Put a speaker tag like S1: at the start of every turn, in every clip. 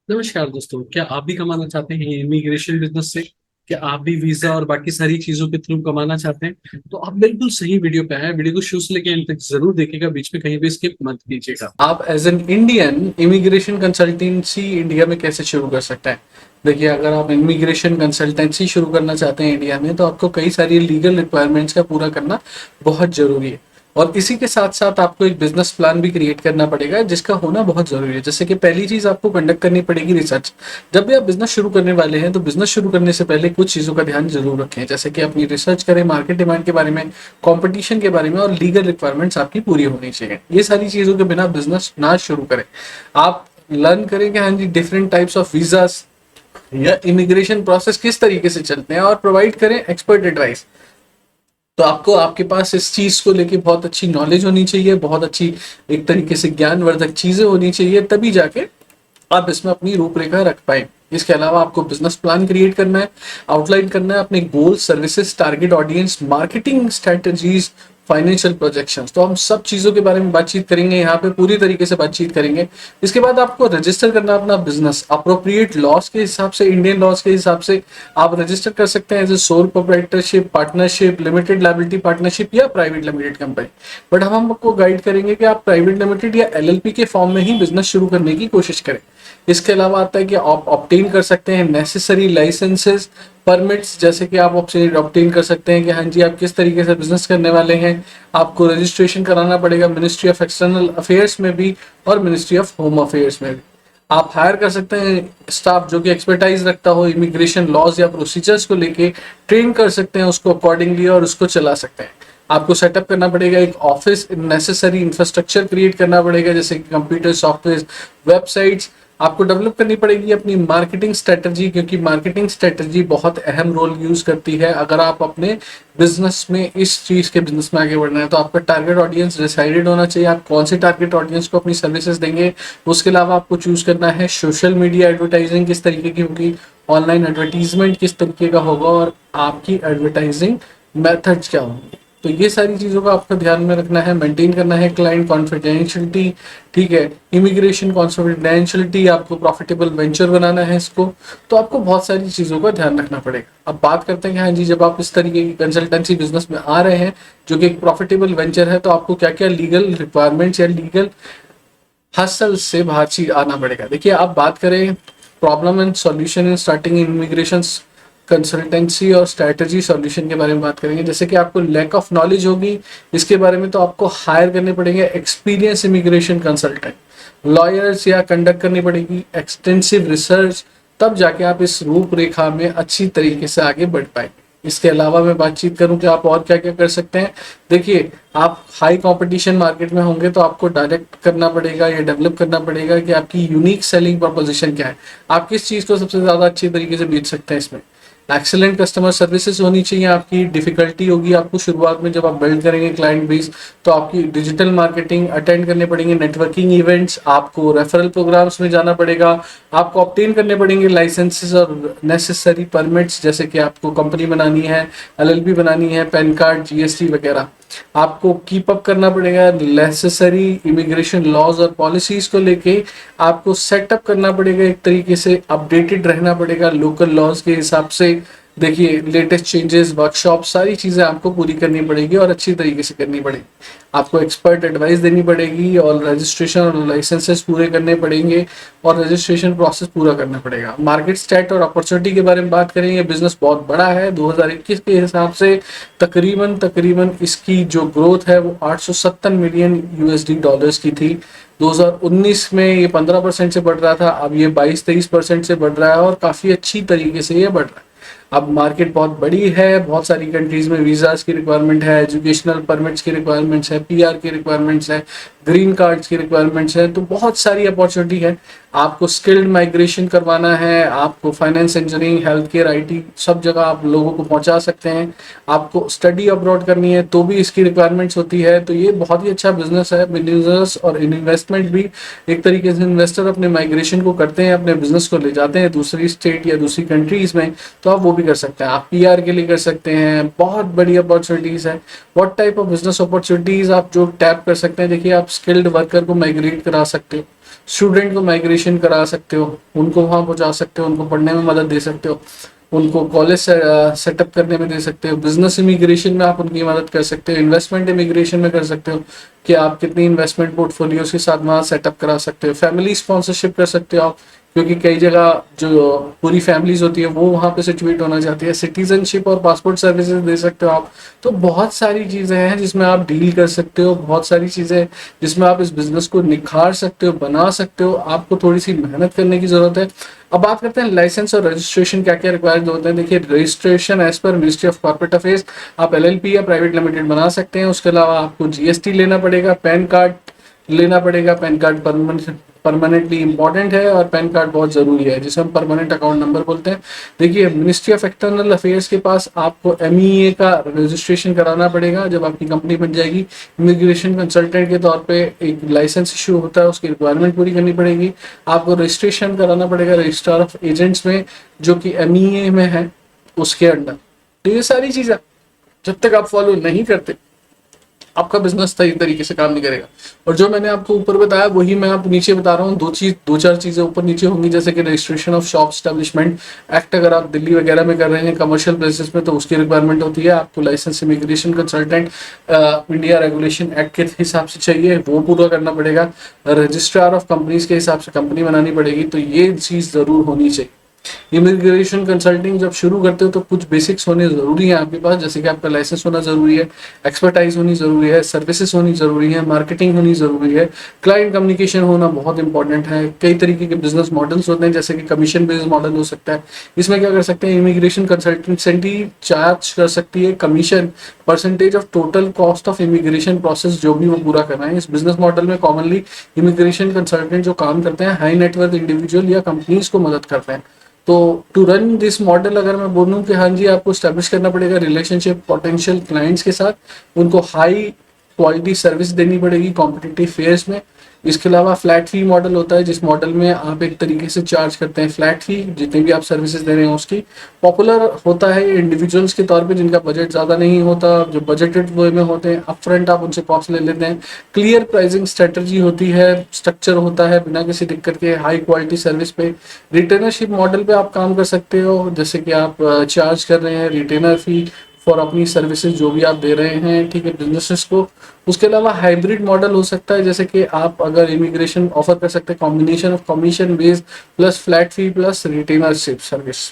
S1: नमस्कार दोस्तों, क्या आप भी कमाना चाहते हैं इमिग्रेशन बिजनेस से? क्या आप भी वीजा और बाकी सारी चीजों के थ्रू कमाना चाहते हैं? तो आप बिल्कुल सही वीडियो पे हैं। वीडियो को शुरू से लेकर एंड तक जरूर देखिएगा, बीच में कहीं भी स्किप मत कीजिएगा। आप as an Indian immigration consultancy India में कैसे शुरू कर सकते हैं? देखिए, अगर आप इमिग्रेशन कंसल्टेंसी शुरू करना चाहते हैं इंडिया में, तो आपको कई सारी लीगल रिक्वायरमेंट्स का पूरा करना बहुत जरूरी है। और इसी के साथ साथ आपको एक बिजनेस प्लान भी क्रिएट करना पड़ेगा, जिसका होना बहुत जरूरी है। जैसे कि पहली चीज आपको कंडक्ट करनी पड़ेगी रिसर्च। जब भी आप बिजनेस शुरू करने वाले हैं, तो बिजनेस शुरू करने से पहले कुछ चीजों का ध्यान जरूर रखें, जैसे कि अपनी रिसर्च करें मार्केट डिमांड के बारे में, कंपटीशन के बारे में, और लीगल रिक्वायरमेंट्स आपकी पूरी होनी चाहिए। ये सारी चीजों के बिना बिजनेस ना शुरू करें। आप लर्न करें कि हाँ जी, डिफरेंट टाइप्स ऑफ वीजास या इमिग्रेशन प्रोसेस किस तरीके से चलते हैं, और प्रोवाइड करें एक्सपर्ट एडवाइस। तो आपको आपके पास इस चीज को लेके बहुत अच्छी नॉलेज होनी चाहिए, बहुत अच्छी एक तरीके से ज्ञानवर्धक चीजें होनी चाहिए, तभी जाके आप इसमें अपनी रूपरेखा रख पाए। इसके अलावा आपको बिजनेस प्लान क्रिएट करना है, आउटलाइन करना है अपने goal, services, target audience, marketing strategies, financial projections. तो हम सब चीजों के बारे में बातचीत करेंगे, यहाँ पे पूरी तरीके से बातचीत करेंगे। इसके बाद आपको रजिस्टर करना अपना बिजनेस अप्रोप्रिएट लॉस के हिसाब से, इंडियन लॉस के हिसाब से आप रजिस्टर कर सकते हैं as a sole proprietorship, partnership, limited liability partnership या प्राइवेट लिमिटेड कंपनी। बट हम आपको गाइड करेंगे कि आप प्राइवेट लिमिटेड या एलएलपी के फॉर्म में ही बिजनेस शुरू करने की कोशिश करें। इसके अलावा आता है कि आप ऑब्टेन कर सकते हैं नेसेसरी लाइसेंसेस, परमिट्स, जैसे कि आप ऑब्टेन कर सकते हैं कि हाँ जी, आप किस तरीके से बिजनेस करने वाले हैं। आपको रजिस्ट्रेशन कराना पड़ेगा मिनिस्ट्री ऑफ एक्सटर्नल अफेयर्स में भी और मिनिस्ट्री ऑफ होम अफेयर्स में भी। आप हायर कर सकते हैं स्टाफ जो कि एक्सपर्टाइज रखता हो इमिग्रेशन लॉज या प्रोसीजर्स को लेके, ट्रेन कर सकते हैं उसको अकॉर्डिंगली और उसको चला सकते हैं। आपको सेटअप करना पड़ेगा एक ऑफिस, नेसेसरी इंफ्रास्ट्रक्चर क्रिएट करना पड़ेगा, जैसे कि कंप्यूटर, सॉफ्टवेयर, वेबसाइट्स। आपको डेवलप करनी पड़ेगी अपनी मार्केटिंग स्ट्रेटजी, क्योंकि मार्केटिंग स्ट्रेटजी बहुत अहम रोल यूज करती है। अगर आप अपने बिजनेस में इस चीज के बिजनेस में आगे बढ़ना है, तो आपका टारगेट ऑडियंस डिसाइडेड होना चाहिए, आप कौन से टारगेट ऑडियंस को अपनी सर्विसेज देंगे। उसके अलावा आपको चूज करना है सोशल मीडिया एडवर्टाइजिंग किस तरीके की होगी, ऑनलाइन एडवर्टीजमेंट किस तरीके का होगा, और आपकी एडवर्टाइजिंग मेथड्स क्या होंगे। तो ये सारी चीजों का आपको ध्यान में रखना है, मेंटेन करना है। क्लाइंट कॉन्फिडेंशियलिटी, ठीक है, इमिग्रेशन कॉन्फिडेंशियलिटी, आपको प्रॉफिटेबल वेंचर बनाना है इसको। तो आपको बहुत सारी चीजों का ध्यान रखना पड़ेगा। अब बात करते हैं कि हाँ जी, जब आप इस तरीके की कंसल्टेंसी बिजनेस में आ रहे हैं जो कि एक प्रॉफिटेबल वेंचर है, तो आपको क्या क्या लीगल रिक्वायरमेंट्स या लीगल हसल से बातचीत आना पड़ेगा। देखिए, आप बात करें problem and solution in starting immigration consultancy और स्ट्रैटेजी सॉल्यूशन के बारे में बात करेंगे। जैसे कि आपको लैक ऑफ नॉलेज होगी इसके बारे में, तो आपको हायर करने पड़ेंगे एक्सपीरियंस इमिग्रेशन कंसल्टेंट, लॉयर्स, या कंडक्ट करनी पड़ेगी एक्सटेंसिव रिसर्च। तब जाके आप इस रूपरेखा में अच्छी तरीके से आगे बढ़ पाएंगे। इसके अलावा मैं बातचीत करूं कि आप और क्या क्या कर सकते हैं। देखिए, आप हाई कंपटीशन मार्केट में होंगे, तो आपको डायरेक्ट करना पड़ेगा या डेवलप करना पड़ेगा कि आपकी यूनिक सेलिंग प्रोपोजिशन क्या है, आप किस चीज को सबसे ज्यादा अच्छी तरीके से बेच सकते हैं। इसमें एक्सेलेंट कस्टमर सर्विसेज होनी चाहिए। आपकी डिफिकल्टी होगी आपको शुरुआत में, जब आप बिल्ड करेंगे क्लाइंट बेस, तो आपकी डिजिटल मार्केटिंग अटेंड करने पड़ेंगे, नेटवर्किंग इवेंट्स, आपको रेफरल प्रोग्राम्स में जाना पड़ेगा, आपको ऑब्टेन करने पड़ेंगे लाइसेंसेस और नेसेसरी परमिट्स, जैसे कि आपको कंपनी बनानी है, एलएलपी बनानी है, पैन कार्ड, जीएसटी वगैरह। आपको कीप अप करना पड़ेगा नेसेसरी इमिग्रेशन लॉज और पॉलिसीज को लेके, आपको सेटअप करना पड़ेगा, एक तरीके से अपडेटेड रहना पड़ेगा लोकल लॉज के हिसाब से। देखिए, लेटेस्ट चेंजेस, वर्कशॉप, सारी चीजें आपको पूरी करनी पड़ेगी और अच्छी तरीके से करनी पड़ेगी। आपको एक्सपर्ट एडवाइस देनी पड़ेगी और रजिस्ट्रेशन और लाइसेंसेस पूरे करने पड़ेंगे और रजिस्ट्रेशन प्रोसेस पूरा करना पड़ेगा। मार्केट स्टैट और अपॉर्चुनिटी के बारे में बात करेंगे। बिजनेस बहुत बड़ा है, 2021 के हिसाब से तकरीबन इसकी जो ग्रोथ है वो 870 मिलियन यूएसडी डॉलर्स की थी। 2019 में ये 15% से बढ़ रहा था, अब ये 22-23% से बढ़ रहा है और काफी अच्छी तरीके से ये बढ़ रहा है। अब मार्केट बहुत बड़ी है, बहुत सारी कंट्रीज में वीजास की रिक्वायरमेंट है, एजुकेशनल परमिट्स की रिक्वायरमेंट्स है, पीआर की रिक्वायरमेंट्स है, ग्रीन कार्ड्स की रिक्वायरमेंट्स है। तो बहुत सारी अपॉर्चुनिटी है। आपको स्किल्ड माइग्रेशन करवाना है, आपको finance, engineering, health care, IT, सब जगह आप लोगों को पहुंचा सकते हैं। आपको स्टडी अब्रॉड करनी है तो भी इसकी रिक्वायरमेंट्स होती है। तो ये बहुत ही अच्छा बिजनेस है। बिजनेस और इन्वेस्टमेंट भी, एक तरीके से इन्वेस्टर अपने माइग्रेशन को करते हैं, अपने बिजनेस को ले जाते हैं दूसरी स्टेट या दूसरी कंट्रीज में, तो आप वो भी कर सकते हैं। आप पीआर के लिए कर सकते हैं। बहुत बड़ी अपॉर्चुनिटीज है। What type of business opportunities आप जो टैप कर सकते हैं, देखिए, आप स्किल्ड वर्कर को माइग्रेट करा सकते हो, स्टूडेंट को माइग्रेशन करा सकते हो, उनको वहां पहुंचा सकते हो, उनको पढ़ने में मदद दे सकते हो, उनको कॉलेज सेटअप करने में दे सकते हो, बिजनेस इमिग्रेशन में आप उनकी मदद कर सकते हो, इन्वेस्टमेंट इमिग्रेशन में कर सकते हो कि आप कितनी इन्वेस्टमेंट पोर्टफोलियो के साथ वहाँ सेटअप करा सकते हो, फैमिली स्पॉन्सरशिप कर सकते हो आप, क्योंकि कई जगह जो पूरी फैमिलीज होती है वो वहाँ पे सिचुएट होना चाहती है, सिटीजनशिप और पासपोर्ट सर्विसेज दे सकते हो आप। तो बहुत सारी चीजें हैं जिसमें आप डील कर सकते हो, बहुत सारी चीजें जिसमें आप इस बिजनेस को निखार सकते हो, बना सकते हो। आपको थोड़ी सी मेहनत करने की जरूरत है। अब बात करते हैं लाइसेंस और रजिस्ट्रेशन क्या क्या रिक्वायर्ड होते हैं। देखिए, registration as per ministry of corporate affairs आप एलएलपी या प्राइवेट लिमिटेड बना सकते हैं। उसके अलावा आपको जीएसटी लेना पड़ेगा, पैन कार्ड लेना पड़ेगा। पैन कार्ड परमानेंटली इंपॉर्टेंट है और पैन कार्ड बहुत जरूरी है, जिसे हम परमानेंट अकाउंट नंबर बोलते हैं। देखिए, मिनिस्ट्री ऑफ एक्सटर्नल अफेयर्स के पास आपको एमईए का रजिस्ट्रेशन कराना पड़ेगा जब आपकी कंपनी बन जाएगी। इमिग्रेशन कंसल्टेंट के तौर पे एक लाइसेंस इशू होता है, उसकी रिक्वायरमेंट पूरी करनी पड़ेगी। आपको रजिस्ट्रेशन कराना पड़ेगा रजिस्ट्रार ऑफ एजेंट्स में, जो कि एमईए में है, उसके अंडर। तो ये सारी चीजें जब तक आप फॉलो नहीं करते, आपका बिजनेस सही तरीके से काम नहीं करेगा। और जो मैंने आपको ऊपर बताया वही मैं आपको नीचे बता रहा हूँ। दो चार चीजें ऊपर नीचे होंगी, जैसे कि registration of shop establishment act, अगर आप दिल्ली वगैरह में कर रहे हैं कमर्शियल प्लेसेस में, तो उसकी रिक्वायरमेंट होती है। आपको license immigration consultant India regulation act के हिसाब से चाहिए, वो पूरा करना पड़ेगा। रजिस्ट्रार ऑफ कंपनीज के हिसाब से कंपनी बनानी पड़ेगी, तो ये चीज जरूर होनी चाहिए। इमिग्रेशन कंसल्टिंग जब शुरू करते हो तो कुछ बेसिक्स होने जरूरी है आपके पास, जैसे कि आपका लाइसेंस होना जरूरी है, एक्सपर्टाइज होनी जरूरी है, सर्विसेज होनी जरूरी है, मार्केटिंग होनी जरूरी है, क्लाइंट कम्युनिकेशन होना बहुत इंपॉर्टेंट है। कई तरीके के बिजनेस मॉडल्स होते हैं, जैसे कि कमीशन बेस्ड मॉडल हो सकता है। इसमें क्या कर सकते हैं, इमिग्रेशन कंसल्टेंसी चार्ज कर सकती है commission percentage of total cost of immigration process, जो भी वो पूरा कर रहे हैं। इस बिजनेस मॉडल में कॉमनली इमिग्रेशन कंसल्टेंट जो काम करते हैं हाई नेटवर्क इंडिविजुअल या कंपनीज को मदद करते हैं। तो टू रन दिस मॉडल अगर मैं बोलूँ कि हाँ जी, आपको स्टैब्लिश करना पड़ेगा रिलेशनशिप पोटेंशियल क्लाइंट्स के साथ, उनको हाई क्वालिटी सर्विस देनी पड़ेगी कॉम्पिटिटिव फेयर्स में। इसके अलावा फ्लैट फी मॉडल होता है, जिस मॉडल में आप एक तरीके से चार्ज करते हैं फ्लैट फी, जितनी भी आप सर्विसेज दे रहे हैं उसकी। पॉपुलर होता है इंडिविजुअल्स के तौर पे जिनका बजट ज़्यादा नहीं होता, जो बजटेड वे में होते हैं, अपफ्रंट आप उनसे कॉस्ट ले लेते हैं। क्लियर प्राइसिंग स्ट्रेटजी होती है, स्ट्रक्चर होता है बिना किसी दिक्कत के, हाई क्वालिटी सर्विस पे। रिटेनरशिप मॉडल पे आप काम कर सकते हो, जैसे कि आप चार्ज कर रहे हैं रिटेनर फी फॉर अपनी सर्विसेज जो भी आप दे रहे हैं, ठीक है, बिजनेसेस को। उसके अलावा हाइब्रिड मॉडल हो सकता है, जैसे कि आप अगर इमिग्रेशन ऑफर कर सकते हैं combination of commission based plus flat fee plus रिटेनरशिप service.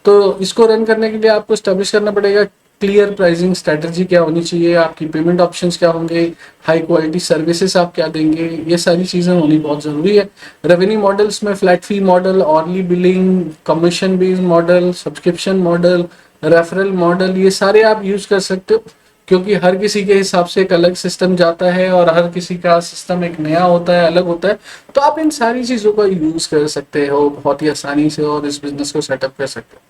S1: तो इसको रन करने के लिए आपको स्टैब्लिश करना पड़ेगा क्लियर प्राइसिंग स्ट्रेटजी क्या होनी चाहिए, आपकी पेमेंट ऑप्शंस क्या होंगे, हाई क्वालिटी सर्विसेज आप क्या देंगे, ये सारी चीज़ें होनी बहुत ज़रूरी है। रेवेन्यू मॉडल्स में flat fee model, hourly billing, commission based model, subscription model, referral model, ये सारे आप यूज कर सकते हो, क्योंकि हर किसी के हिसाब से एक अलग सिस्टम जाता है और हर किसी का सिस्टम एक नया होता है, अलग होता है। तो आप इन सारी चीज़ों का यूज कर सकते हो बहुत ही आसानी से और इस बिजनेस को सेटअप कर सकते हो।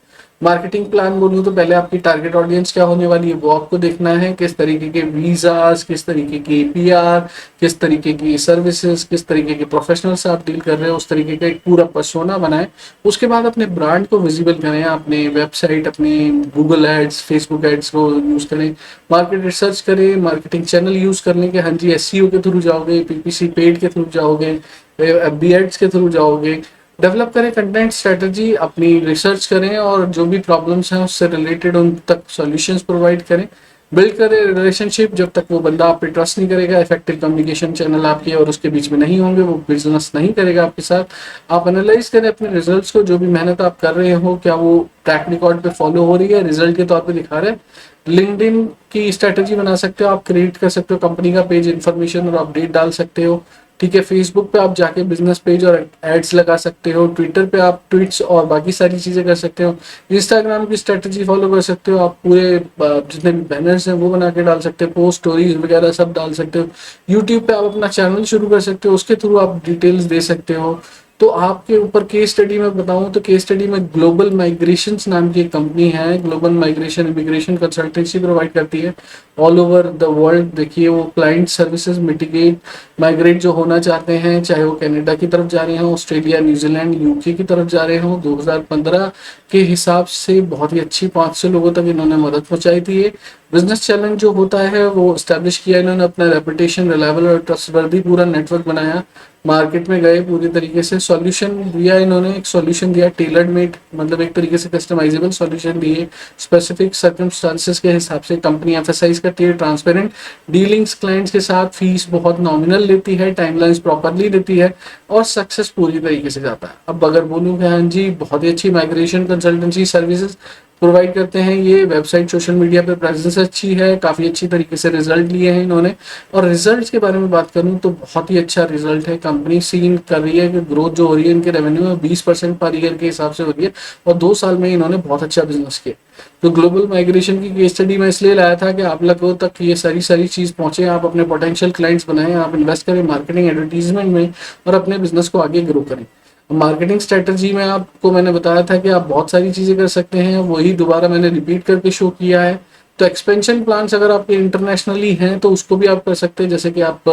S1: मार्केटिंग प्लान बोलूँ तो पहले आपकी टारगेट ऑडियंस क्या होने वाली है वो आपको देखना है, किस तरीके के वीजास, किस तरीके की पीआर, किस तरीके की सर्विसेज, किस तरीके के प्रोफेशनल्स आप डील कर रहे हो, उस तरीके का एक पूरा पर्सोना बनाएं। उसके बाद अपने ब्रांड को विजिबल करें, अपने वेबसाइट, अपने गूगल एड्स, फेसबुक एड्स को यूज करें, मार्केट रिसर्च करें, मार्केटिंग चैनल यूज कर लें कि हाँ जी एसईओ के थ्रू जाओगे, पीपीसी पेड के थ्रू जाओगे, एफबी एड्स के थ्रू जाओगे। डेवलप करें कंटेंट स्ट्रेटजी, अपनी रिसर्च करें और जो भी प्रॉब्लम्स हैं उससे रिलेटेड उन तक सॉल्यूशंस प्रोवाइड करें। बिल्ड करें रिलेशनशिप, जब तक वो बंदा आप पे ट्रस्ट नहीं करेगा, इफेक्टिव कम्युनिकेशन चैनल आपके और उसके बीच में नहीं होंगे, वो बिजनेस नहीं करेगा आपके साथ। आप एनालाइज करें अपने रिजल्ट्स को, जो भी मेहनत आप कर रहे हो क्या वो ट्रैक रिकॉर्ड पे फॉलो हो रही है, रिजल्ट के तौर पे दिखा रहे हैं। लिंक्डइन की स्ट्रेटजी बना सकते हो, आप क्रिएट कर सकते हो कंपनी का पेज, इन्फॉर्मेशन और अपडेट डाल सकते हो, ठीक है। फेसबुक पे आप जाके बिजनेस पेज और एड्स लगा सकते हो, ट्विटर पे आप ट्वीट्स और बाकी सारी चीजें कर सकते हो, इंस्टाग्राम की स्ट्रेटजी फॉलो कर सकते हो, आप पूरे जितने भी बैनर्स हैं वो बना के डाल सकते हो, पोस्ट स्टोरीज वगैरह सब डाल सकते हो। यूट्यूब पे आप अपना चैनल शुरू कर सकते हो, उसके थ्रू आप डिटेल्स दे सकते हो। तो आपके ऊपर केस स्टडी में बताऊं तो केस स्टडी में ग्लोबल माइग्रेशंस नाम की एक कंपनी है, global migration immigration consultancy provide करती है ऑल ओवर द वर्ल्ड। देखिए, वो क्लाइंट सर्विसेज मिटिगेट माइग्रेट जो होना चाहते हैं, चाहे वो कनाडा की तरफ जा रहे हो, ऑस्ट्रेलिया, न्यूजीलैंड, यूके की तरफ जा रहे हो, 2015 के हिसाब से बहुत ही अच्छी 500 लोगों तक इन्होंने मदद पहुंचाई थी। ये बिजनेस चैलेंज जो होता है वो स्टैब्लिश किया इन्होंने, अपना रेपुटेशन, रिलायबल और ट्रस्टवर्दी पूरा नेटवर्क बनाया, मार्केट में गए, पूरी तरीके से सॉल्यूशन दिया इन्होंने, एक सॉल्यूशन दिया टेलर्ड मेड, मतलब एक तरीके से कस्टमाइजेबल सॉल्यूशन दिए स्पेसिफिक सर्कमस्टांसेस के हिसाब से। कंपनी एम्फेसाइज करती है ट्रांसपेरेंट डीलिंग्स क्लाइंट्स के साथ, फीस बहुत नॉमिनल लेती है, टाइमलाइंस प्रॉपरली देती है और सक्सेस पूरी तरीके से जाता है। अब अगर बोलूँ कि हाँ जी बहुत ही अच्छी माइग्रेशन कंसल्टेंसी सर्विसेज प्रोवाइड करते हैं ये, वेबसाइट सोशल मीडिया पे प्रेजेंस अच्छी है, काफ़ी अच्छी तरीके से रिजल्ट लिए हैं इन्होंने। और रिजल्ट्स के बारे में बात करूं तो बहुत ही अच्छा रिजल्ट है। कंपनी सीन कर रही है कि ग्रोथ जो हो रही है इनके रेवेन्यू में 20% पर ईयर के हिसाब से हो रही है और 2 साल में इन्होंने बहुत अच्छा बिजनेस किया। तो ग्लोबल माइग्रेशन की केस स्टडी में इसलिए लाया था कि आप लोगों तक ये सारी सारी चीज़ पहुंचे, आप अपने पोटेंशियल क्लाइंट्स बनाएं, आप इन्वेस्ट करें मार्केटिंग एडवर्टीजमेंट में और अपने बिजनेस को आगे ग्रो करें। मार्केटिंग स्ट्रेटजी में आपको मैंने बताया था कि आप बहुत सारी चीज़ें कर सकते हैं, वही दोबारा मैंने रिपीट करके शो किया है। तो एक्सपेंशन प्लान्स अगर आपके इंटरनेशनली हैं तो उसको भी आप कर सकते हैं, जैसे कि आप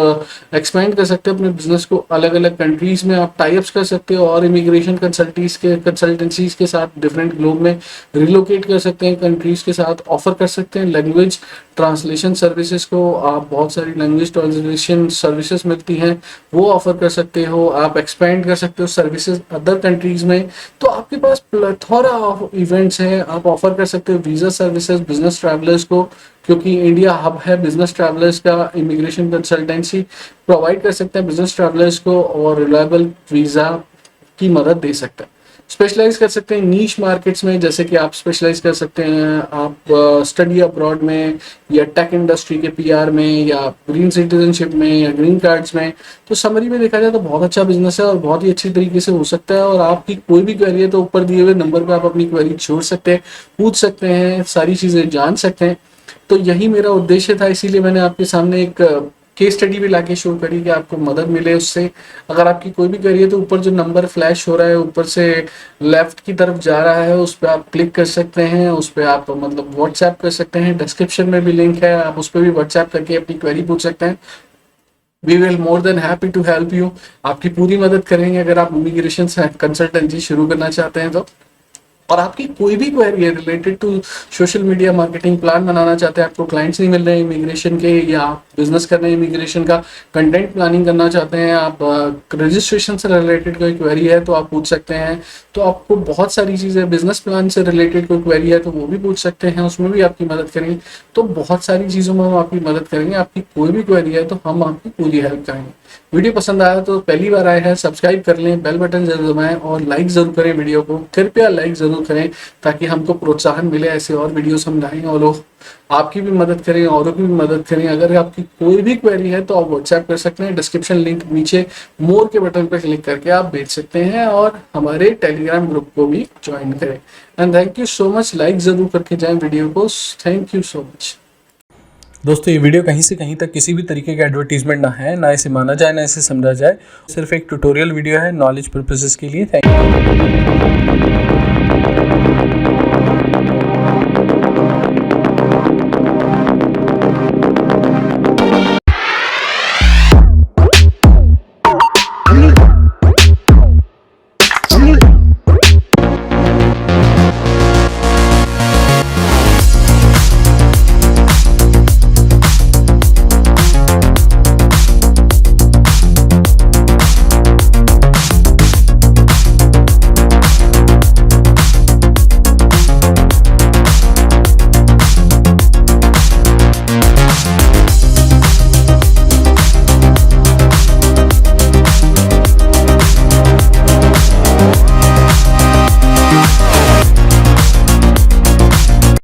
S1: एक्सपेंड कर सकते हैं अपने बिजनेस को अलग अलग कंट्रीज में, आप टाई अप्स कर सकते हो और इमिग्रेशन कंसल्टेंसीज के साथ डिफरेंट ग्लोब में रिलोकेट कर सकते हैं, कंट्रीज के साथ ऑफर कर सकते हैं। लैंग्वेज ट्रांसलेशन सर्विसेज को आप बहुत सारी लैंग्वेज ट्रांसलेशन सर्विसेज मिलती हैं वो ऑफर कर सकते हो, आप एक्सपेंड कर सकते हो सर्विसेज अदर कंट्रीज में। तो आपके पास प्लेथोरा ऑफ इवेंट्स हैं, आप ऑफर कर सकते हो वीजा सर्विसेज बिजनेस ट्रैवलर्स को, क्योंकि इंडिया हब है बिजनेस ट्रैवलर्स का। इमिग्रेशन कंसल्टेंसी प्रोवाइड कर सकते हैं बिजनेस ट्रैवलर्स को और रिलायबल वीजा की मदद दे सकता है। स्पेशलाइज कर सकते हैं नीश मार्केट्स में, जैसे कि आप स्पेशलाइज कर सकते हैं आप स्टडी अब्रॉड में या टेक इंडस्ट्री के पीआर में या ग्रीन सिटीजनशिप में या ग्रीन कार्ड्स में। तो समरी में देखा जाए तो बहुत अच्छा बिजनेस है और बहुत ही अच्छी तरीके से हो सकता है। और आपकी कोई भी क्वेरी है तो ऊपर दिए हुए नंबर पर आप अपनी क्वेरी छोड़ सकते हैं, पूछ सकते हैं, सारी चीज़ें जान सकते हैं। तो यही मेरा उद्देश्य था, इसीलिए मैंने आपके सामने एक केस स्टडी भी लाके शो करी कि आपको मदद मिले उससे। अगर आपकी कोई भी करिए तो ऊपर जो नंबर फ्लैश हो रहा है ऊपर से लेफ्ट की तरफ जा रहा है, उस पर आप क्लिक कर सकते हैं, उस पर आप मतलब व्हाट्सएप कर सकते हैं। डिस्क्रिप्शन में भी लिंक है, आप उस पर भी व्हाट्सएप करके अपनी क्वेरी पूछ सकते हैं। We will more than happy to help you, आपकी पूरी मदद करेंगे अगर आप इमिग्रेशन कंसल्टेंसी शुरू करना चाहते हैं तो। और आपकी कोई भी क्वेरी है related to social media marketing plan बनाना चाहते हैं, आपको क्लाइंट्स नहीं मिल रहे हैं इमिग्रेशन के, या आप बिजनेस कर रहे हैं इमिग्रेशन का, कंटेंट प्लानिंग करना चाहते हैं आप, रजिस्ट्रेशन से रिलेटेड कोई क्वेरी है तो आप पूछ सकते हैं। तो आपको बहुत सारी चीज़ें, बिजनेस प्लान से रिलेटेड कोई क्वेरी है तो वो भी पूछ सकते हैं, उसमें भी आपकी मदद करेंगे। तो बहुत सारी चीज़ों में हम आपकी मदद करेंगे, आपकी कोई भी क्वेरी है तो हम आपकी पूरी हेल्प करेंगे। वीडियो पसंद आया तो पहली बार आए हैं सब्सक्राइब कर लें, बेल बटन जरूर दबाएं और लाइक जरूर करें वीडियो को, कृपया लाइक जरूर करें ताकि हमको प्रोत्साहन मिले, ऐसे और वीडियोस हम लाएं और लोग आपकी भी मदद करें, औरों की भी मदद करें। अगर आपकी कोई भी क्वेरी है तो आप व्हाट्सएप कर सकते हैं, डिस्क्रिप्शन लिंक नीचे मोर के बटन पर क्लिक करके आप भेज सकते हैं और हमारे टेलीग्राम ग्रुप को भी ज्वाइन करें। And thank you so much, like जरूर करके जाएं वीडियो को। Thank you so much.
S2: दोस्तों ये वीडियो कहीं से कहीं तक किसी भी तरीके का एडवर्टीजमेंट ना है, ना इसे माना जाए ना इसे समझा जाए, सिर्फ एक ट्यूटोरियल वीडियो है नॉलेज पर्पसेस के लिए। Thank you.